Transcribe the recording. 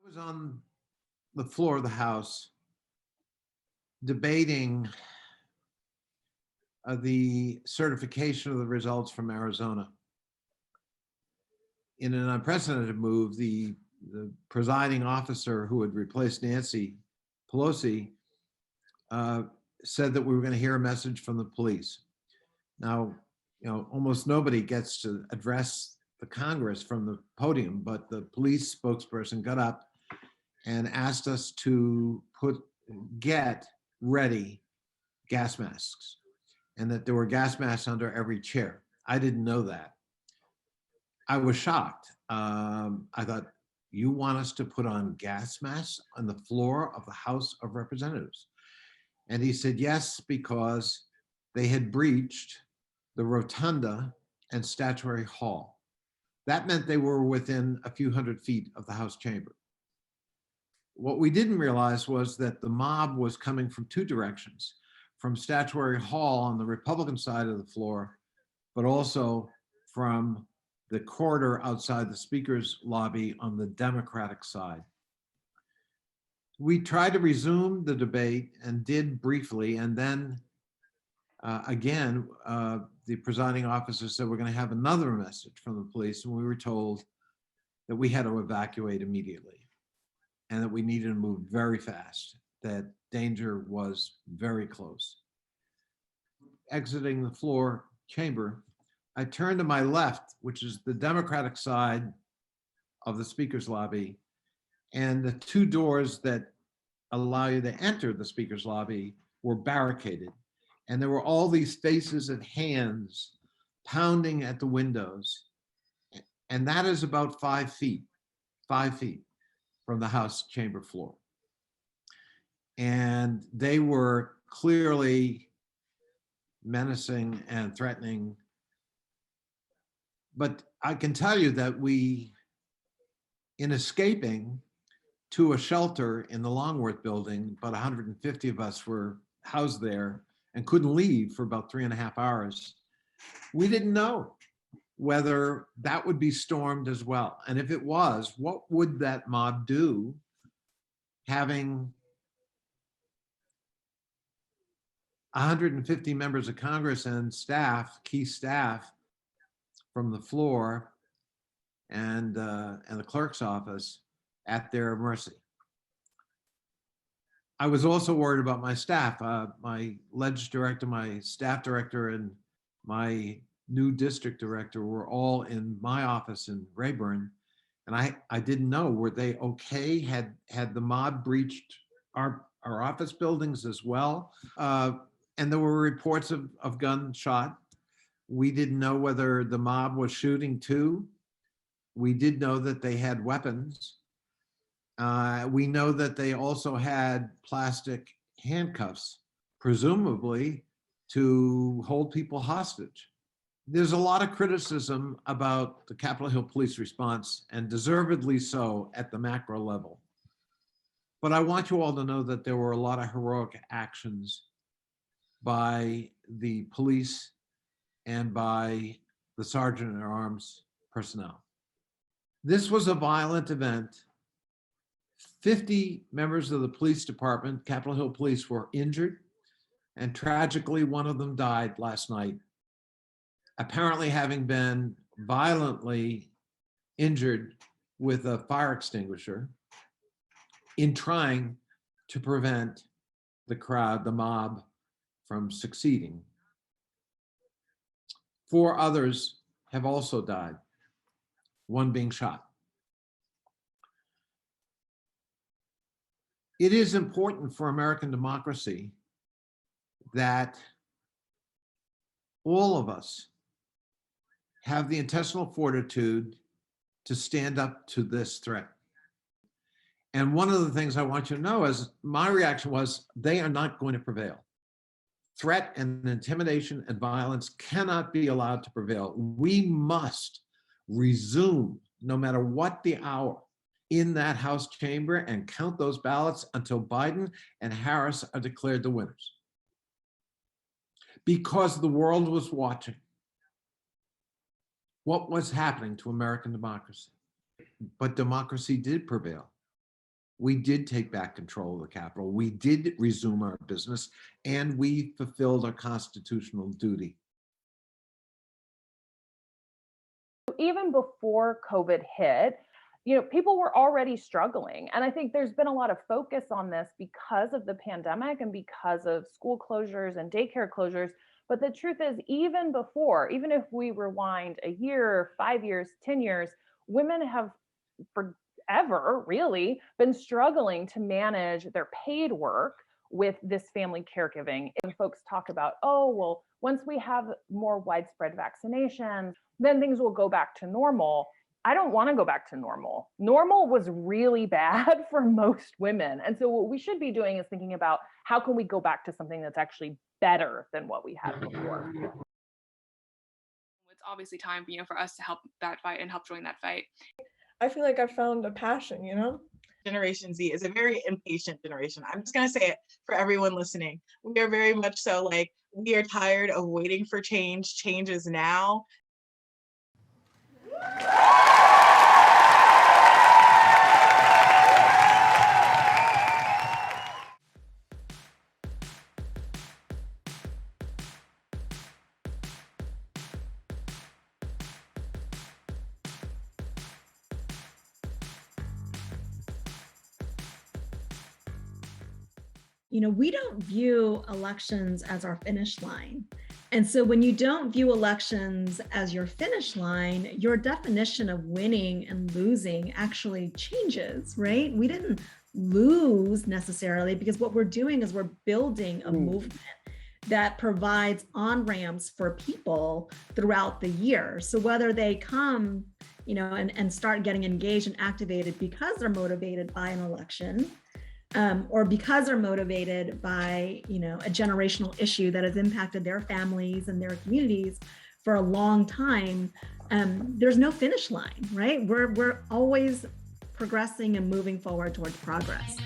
Was on the floor of the House debating the certification of the results from Arizona. In an unprecedented move, the presiding officer who had replaced Nancy Pelosi said that we were going to hear a message from the police. Now, almost nobody gets to address the Congress from the podium, but the police spokesperson got up and asked us to get ready gas masks, and that there were gas masks under every chair. I didn't know that. I was shocked. I thought, you want us to put on gas masks on the floor of the House of Representatives? And he said, yes, because they had breached the rotunda and statuary hall. That meant they were within a few hundred feet of the House chamber. What we didn't realize was that the mob was coming from two directions, from Statuary Hall on the Republican side of the floor, but also from the corridor outside the Speaker's lobby on the Democratic side. We tried to resume the debate and did briefly, and then again, the presiding officer said, we're going to have another message from the police, and we were told that we had to evacuate immediately and that we needed to move very fast, that danger was very close. Exiting the floor chamber, I turned to my left, which is the Democratic side of the Speaker's lobby, and the two doors that allow you to enter the Speaker's lobby were barricaded. And there were all these faces and hands pounding at the windows. And that is about 5 feet from the House chamber floor. And they were clearly menacing and threatening. But I can tell you that we, in escaping to a shelter in the Longworth building, about 150 of us were housed there and couldn't leave for about 3.5 hours. We didn't know whether that would be stormed as well. And if it was, what would that mob do, having 150 members of Congress and staff, key staff from the floor and the clerk's office at their mercy. I was also worried about my staff. My ledge director, my staff director, and my new district director were all in my office in Rayburn. And I didn't know, were they okay? Had the mob breached our office buildings as well? And there were reports of gunshot. We didn't know whether the mob was shooting too. We did know that they had weapons. We know that they also had plastic handcuffs, presumably to hold people hostage. There's a lot of criticism about the Capitol Hill police response, and deservedly so at the macro level. But I want you all to know that there were a lot of heroic actions by the police and by the sergeant at arms personnel. This was a violent event. 50 members of the police department, Capitol Hill Police, were injured, and tragically, one of them died last night, apparently having been violently injured with a fire extinguisher. in trying to prevent the crowd, the mob, from succeeding. 4 others have also died, one being shot. It is important for American democracy that all of us have the intestinal fortitude to stand up to this threat. And one of the things I want you to know is my reaction was they are not going to prevail. Threat and intimidation and violence cannot be allowed to prevail. We must resume, no matter what the hour, in that House chamber and count those ballots until Biden and Harris are declared the winners. Because the world was watching what was happening to American democracy. But democracy did prevail. We did take back control of the Capitol. We did resume our business, and we fulfilled our constitutional duty. Even before COVID hit, people were already struggling. And I think there's been a lot of focus on this because of the pandemic and because of school closures and daycare closures. But the truth is, even before, even if we rewind a year, 5 years, 10 years, women have forever really been struggling to manage their paid work with this family caregiving. And folks talk about, oh, well, once we have more widespread vaccinations, then things will go back to normal. I don't want to go back to normal. Normal was really bad for most women. And so what we should be doing is thinking about how can we go back to something that's actually better than what we had before. It's obviously time, for us to help that fight and help join that fight. I feel like I found a passion, Generation Z is a very impatient generation. I'm just going to say it for everyone listening. We are very much so like, we are tired of waiting for change. Change is now. We don't view elections as our finish line. And so when you don't view elections as your finish line, your definition of winning and losing actually changes, right? We didn't lose necessarily, because what we're doing is we're building a movement that provides on-ramps for people throughout the year. So whether they come, and start getting engaged and activated because they're motivated by an election, or because they're motivated by, a generational issue that has impacted their families and their communities for a long time, there's no finish line, right? We're always progressing and moving forward towards progress.